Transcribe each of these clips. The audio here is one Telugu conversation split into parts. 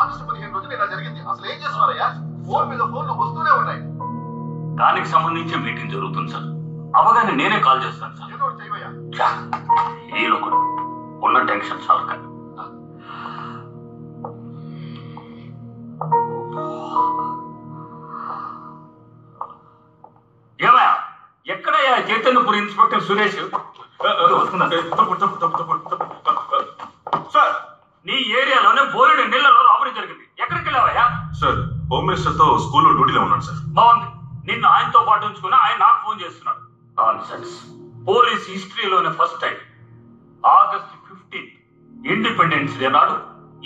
ఆగస్టు 15 రోజున ఇలా జరిగింది. అసలు ఏం చేస్తున్నారయ్యా? ఫోన్ మీద ఫోన్లు వస్తూనే ఉన్నాయి. దానికి సంబంధించి మీటింగ్ జరుగుతుంది సార్. అవగానే నేనే కాల్ చేస్తాను సార్. ఏదో ఒకటి చేయవయ్యా. ఈ లోకుడు ఉన్న టెన్షన్ చాలు కానీ ఏమయ్యా, ఎక్కడయ్యా చైతన్యపురి ఇన్స్పెక్టర్ సురేష్? సార్, నీ ఏరియాలోనే బోలెడు నీళ్లలో రాబరీ జరిగింది. ఎక్కడికి వెళ్ళావయ్యా? సార్, హోమ్ మినిస్టర్ తో స్కూల్లో డ్యూటీలో ఉన్నాను సార్. బాగుంది. నిన్ను ఆయనతో పాటు ఉంచుకుని ఆయన నాకు ఫోన్ చేస్తున్నాడు. నాన్సెన్స్. పోలీస్ హిస్టరీలోనే first time August 15 Independence Day నాడు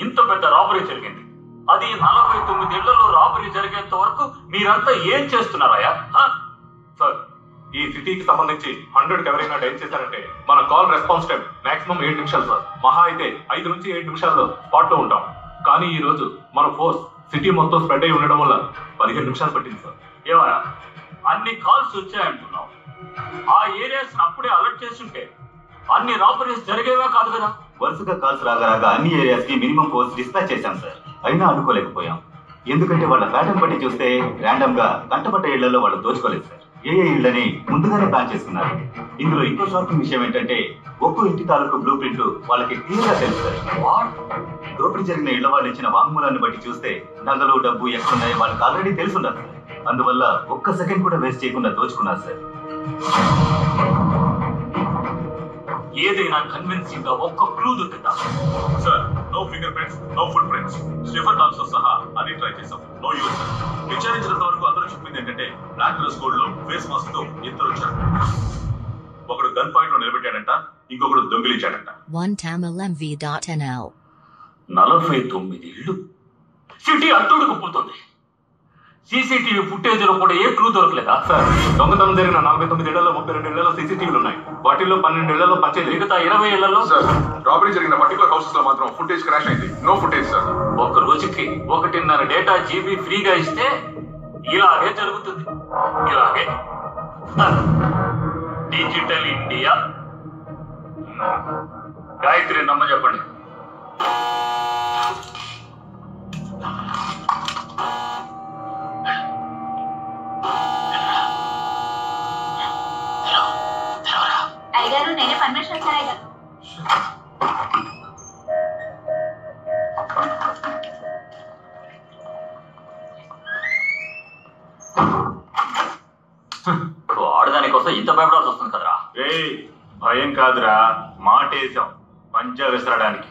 ఇంత పెద్ద రాబరీ జరిగింది. అది 49 ఏళ్లలో రాబరీ జరిగేంత వరకు మీరంతా ఏం చేస్తున్నారయ్యా? సార్, ఈ సిటీకి సంబంధించి 100 ఎవరైనా డైల్ చేశారంటే మన కాల్ రెస్పాన్స్ టైం మాక్సిమం 7 నిమిషాలు సార్. మహా అయితే 5 నుంచి 7 నిమిషాల్లో స్పాట్ లో ఉంటాం. కానీ ఈ రోజు మన ఫోర్స్ సిటీ మొత్తం స్ప్రెడ్ అయి ఉండడం వల్ల 15 నిమిషాలు పట్టింది సార్. ఏమయ్యా, అన్ని కాల్స్ వచ్చాయంటున్నావు. ఆ ఏరియాస్ అప్పుడే అలర్ట్ చేస్తుంటే అన్ని రాబరీస్ జరిగేవే కాదు కదా. వరుసగా కాల్స్ రాగా అన్ని ఏరియాస్ కి మినిమం ఫోర్స్ డిస్పాచ్ చేశాం సార్. అయినా అనుకోలేకపోయాం. ఎందుకంటే వాళ్ళ ప్యాటర్న్ బట్టి చూస్తే ర్యాండమ్ గా కంటపడ్డ ఇళ్లలో వాళ్ళు దోచుకోలేదు సార్. ఏ ఇళ్లని ముందుగానే ప్లాన్ చేసుకున్నారు. ఇందులో ఇంకో షాకింగ్ విషయం ఏంటంటే ఒక్కో ఇంటి తాలూకు బ్లూ ప్రింట్ వాళ్ళకి క్లియర్ గా తెలుసు సార్. దోపిడీ జరిగిన ఇళ్ల వాళ్ళు ఇచ్చిన వాంగ్మూలాన్ని బట్టి చూస్తే నగలు డబ్బు ఎక్కడున్నాయో వాళ్ళకి ఆల్రెడీ తెలుసున్నారు సార్. అందువల్ల ఒక్క సెకండ్ కూడా వేస్ట్ చేయకుండా దోచుకున్నారు సార్. ఏదైనా కన్విన్సింగ్ గా ఒక్క క్లూ దొరికిందా? Sir, no fingerprints, no footprints, sniffer dogs తో సహా అన్ని ట్రై చేసాం. No use sir. విచారించినంత వరకు అందరూ చెప్పింది ఏంటంటే బ్లాక్ డ్రెస్ కోడ్ లో ఫేస్ మాస్క్ తో ఇద్దరు వచ్చారు. ఒకడు గన్ పాయింట్ లో నిలబెట్టాడంట, ఇంకొకడు దొంగిలించాడంట. 1tamilmv.nl 49 ఇళ్ళు. సిటీ అట్టుడుకుపోతుంది. సీసీటీవీ ఫుటేజ్ లో కూడా ఏ క్లూ దొరకలేదా? సార్, దొంగతనం జరిగిన 49 ఏళ్లలో 32 ఏళ్లలో సీసీటీవీలు ఉన్నాయి. వాటిల్లో 12 ఏళ్లలో పనిచేయలేదు. మిగతా 20 ఏళ్లలో సార్, రాబరీ జరిగిన పర్టికులర్ హౌసెస్ లో మాత్రం ఫుటేజ్ క్రాష్ అయింది. No footage sir. ఒక రోజుకి 1.5 డేటా జీబీ ఫ్రీగా ఇస్తే ఇలాగే జరుగుతుంది. ఇలాగే డిజిటల్ ఇండియా. గాయత్రి నమ్మ చెప్పండి. అయ్యగారు, నేనే పర్మిషన్ వచ్చాను అయ్యగారు. ఆడదాని కోసం ఇంత భయపడాల్సి వస్తుంది కదరా? భయం కాదురా, మాటేసాం పంచా విసరడానికి.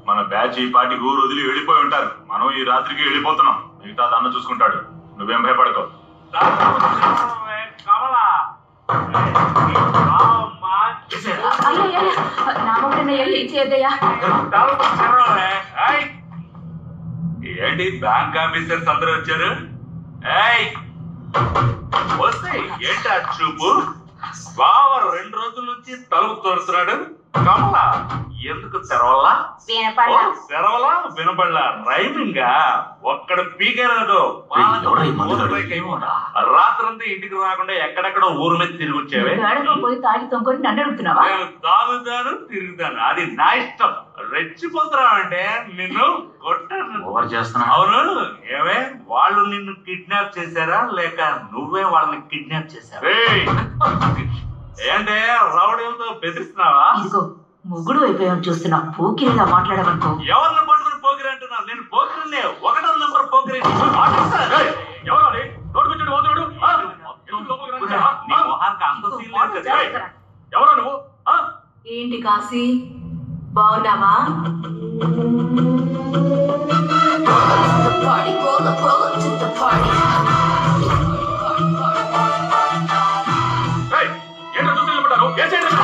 మన బ్యాచ్ ఈ పాటి ఊరు వదిలి వెళ్ళిపోయి ఉంటారు. మనం ఈ రాత్రికి వెళ్ళిపోతున్నాం. మిగతా దాన్ని చూసుకుంటాడు. నువ్వేం భయపడతావు. ఏంటి బ్యాంక్ ఆఫీసర్స్ అందరూ వచ్చారు? వస్తే ఏంటి ఆ చూపు? బావ 2 రోజుల నుంచి తలుపు తోడుతున్నాడు. కమలా ఎందుకు తెరవలా? తెరవలా వినపడలా? రైమింగా ఒక్కడ పీకేరాడు. రాత్రంతా ఇంటికి రాకుండా ఎక్కడెక్కడ ఊరు మీద తిరిగి వచ్చావే. తాగుతాను తిరుగుతాను, అది నా ఇష్టం. రెచ్చిపోతున్నావంటే నిన్ను కొట్టాను. అవును, ఏమే వాళ్ళు నిన్ను కిడ్నాప్ చేశారా లేక నువ్వే వాళ్ళని కిడ్నాప్ చేశావా? ఏంటే రౌడీలతో బెదిరిస్తున్నావా? ముగ్గుడు అయిపోయాం చూస్తున్నా. పోకిరిలా మాట్లాడమనుకో. ఎవరిని పట్టుకుని పోకిరి అంటున్నా? నేను పోకిరినే. 1వ నంబర్ పోకిరి. ఎవరో నువ్వు? ఏంటి కాశీ, బాగున్నావా? ఏంటో చూసి నిలబడ్డారు? ఏం చేయండి?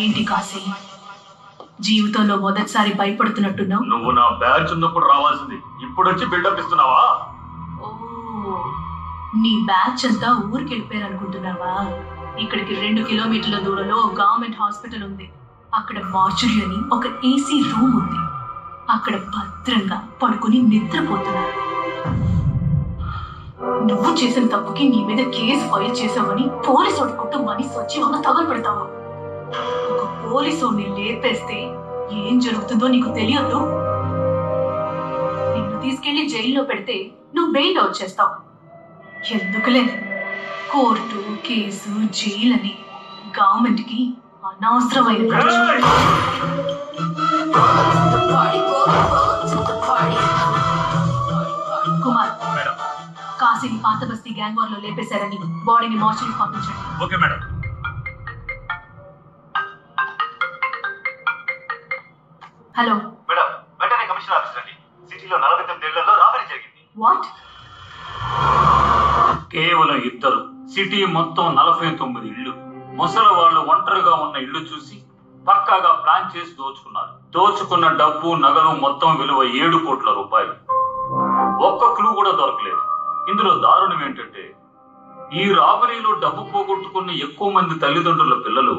ఏంటి కాశీ, జీవితంలో మొదటిసారి భయపడుతున్నట్టున్నావు? నువ్వు నా బ్యాచ్ ఉన్నప్పుడు రావాల్సింది, ఇప్పుడు వచ్చి బిల్డప్ ఇస్తున్నావా? ఓ, నీ బ్యాచ్ అంతా ఊరికి వెళ్ళిపోయారు అనుకుంటున్నావా? ఇక్కడికి 2 కిలోమీటర్ల దూరంలో గవర్నమెంట్ హాస్పిటల్ ఉంది. అక్కడ మార్చురీ అని ఒక ఏసీ రూమ్ ఉంది. అక్కడ భద్రంగా పడుకుని నిద్రపోతున్నారు. నువ్వు చేసిన తప్పుకి నీ మీద కేసు ఫైల్ చేసావని పోలీసు కుటుంబాన్ని సజీవంగా తగలు పెడతావా? ఒక పోలీసుని లేపేస్తే ఏం జరుగుతుందో నీకు తెలియదు. నిన్ను తీసుకెళ్లి జైల్లో పెడితే నువ్వు బెయిల్ అవుట్ చేస్తావు. ఎందుకులే కోర్టు కేసు జైలని గవర్నమెంట్ కి అనవసరమైన కుమార్, కాశీని పాత బస్తీ గ్యాంగ్ వార్ లో లేపేశారని బాడీని మార్చులకు పంపించండి. Okay madam. హలో మేడం, వెంటనే కమిషనర్ ఆఫీస్ రండి. సిటీలో 49 ఏళ్లలో రాబరీ జరిగింది. వాట్? కేవలం ఇద్దరు, సిటీ మొత్తం 49 ఇళ్ళు. ముసలి వాళ్ళు ఒంటరిగా ఉన్న ఇళ్ళు చూసి పక్కాగా ప్లాన్ చేసి దోచుకున్నారు. దోచుకున్న డబ్బు నగలు మొత్తం విలువ 7 కోట్ల రూపాయలు. ఒక్క క్లూ కూడా దొరకలేదు. ఇందులో దారుణం ఏంటంటే ఈ రాబరీలో డబ్బు పోగొట్టుకున్న ఎక్కువ మంది తల్లిదండ్రుల పిల్లలు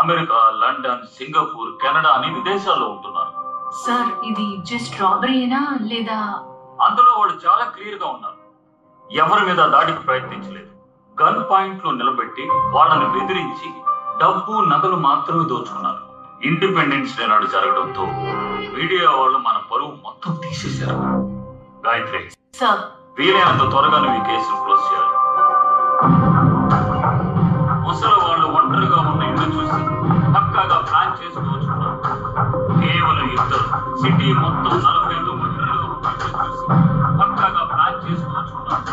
అమెరికా, లండన్, సింగపూర్, కెనడా అని విదేశాల్లో ఉంటున్నారు. సార్, ఇది జస్ట్ రాబరీనా లేదా? అందులో వాళ్ళు చాలా క్లియర్ గా ఉన్నారు. ఎవరి మీద దాడికి ప్రయత్నించలేదు. గన్ పాయింట్ లో నిలబెట్టి వాళ్ళని బెదిరించి డబ్బు నగలు మాత్రమే దోచుకున్నారు. ఇండిపెండెన్స్ డే నాడు జరగడంతో మీడియా వాళ్ళు మన పరువు మొత్తం తీసేశారు. గాయత్రి సార్, వీలైనంత త్వరగా నువ్వు ఈ కేసును క్లోజ్ చేయాలి. ముసలి వాళ్ళు ఒంటరిగా ఉన్న ఇల్లు చూసి పక్కాగా ప్లాన్ చేసి దోచుకున్నారు. కేవలం ఇద్దరు, సిటీ మొత్తం 49 ఇళ్ళు చూసి పక్కాగా ప్లాన్ చేసి దోచుకున్నారు.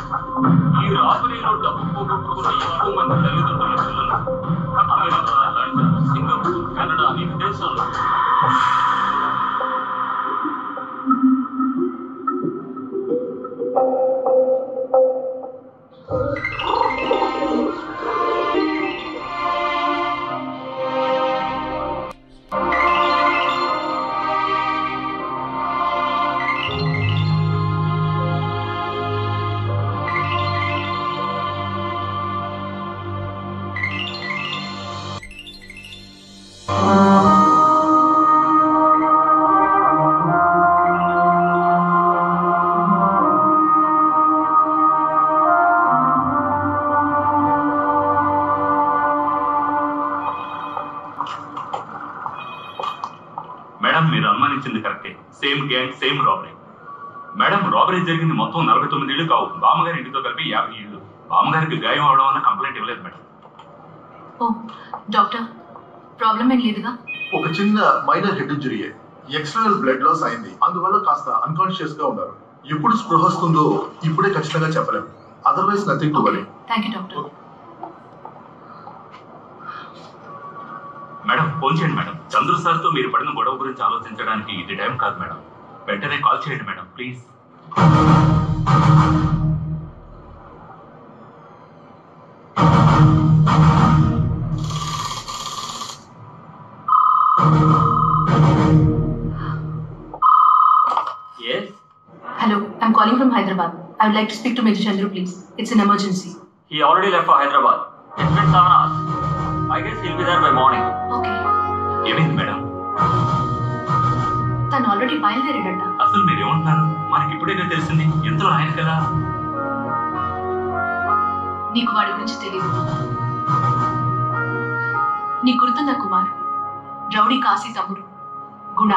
ఈ రాబరీలో డబ్బు పోగొట్టుకున్న ఎక్కువ మంది తల్లిదండ్రుల పిల్లలు అమెరికా, లండన్, సింగపూర్, కెనడా అని విదేశాల్లో. మేడం, మీరు అనుమానించింది కరెక్టే. Same gang, same robbery. Madam, robbery జరిగింది మొత్తం 49 ఇళ్ళు కావు. బామ్మగారి ఇంటితో కలిపి 50 ఇళ్ళు. బామ్మగారికి గాయం అవడం వల్ల కంప్లైంట్ ఇవ్వలేదు మేడం. ఓ డాక్టర్, ప్రాబ్లం ఏం లేదుగా? ఒక చిన్న మైనర్ హెడ్ ఇంజరీయే. ఎక్స్టర్నల్ బ్లడ్ లాస్ అయింది. అందువల్ల కాస్త అన్కాన్షియస్ గా ఉన్నారు. ఎప్పుడు స్పృహ వస్తుందో ఇప్పుడే ఖచ్చితంగా చెప్పలేము. Otherwise nothing to worry. Thank you doctor. Madam, phone చేయండి మేడం. చంద్రు సార్తో మీరు పడిన గొడవ గురించి ఆలోచించడానికి ఇది టైం కాదు మేడం. వెంటనే కాల్ చేయండి madam, please. Yes? Hello, I'm calling from Hyderabad. I would like to speak to Major Chandru, please. It's an emergency. He already left for Hyderabad. It's been 7 hours. I guess he'll be there by morning. Okay. ఏమైంది మేడం? తను ఆల్రెడీ బయలుదేరాడట. అసలు మీరేమంటున్నారు? మనకి ఇప్పుడేగా తెలిసింది. ఎంతలో ఆయన కదా. నీకు వాడి గురించి తెలియదు. నీకు గుర్తుందా కుమార్? రౌడీ కాశీ తమ్ముడు గుణ.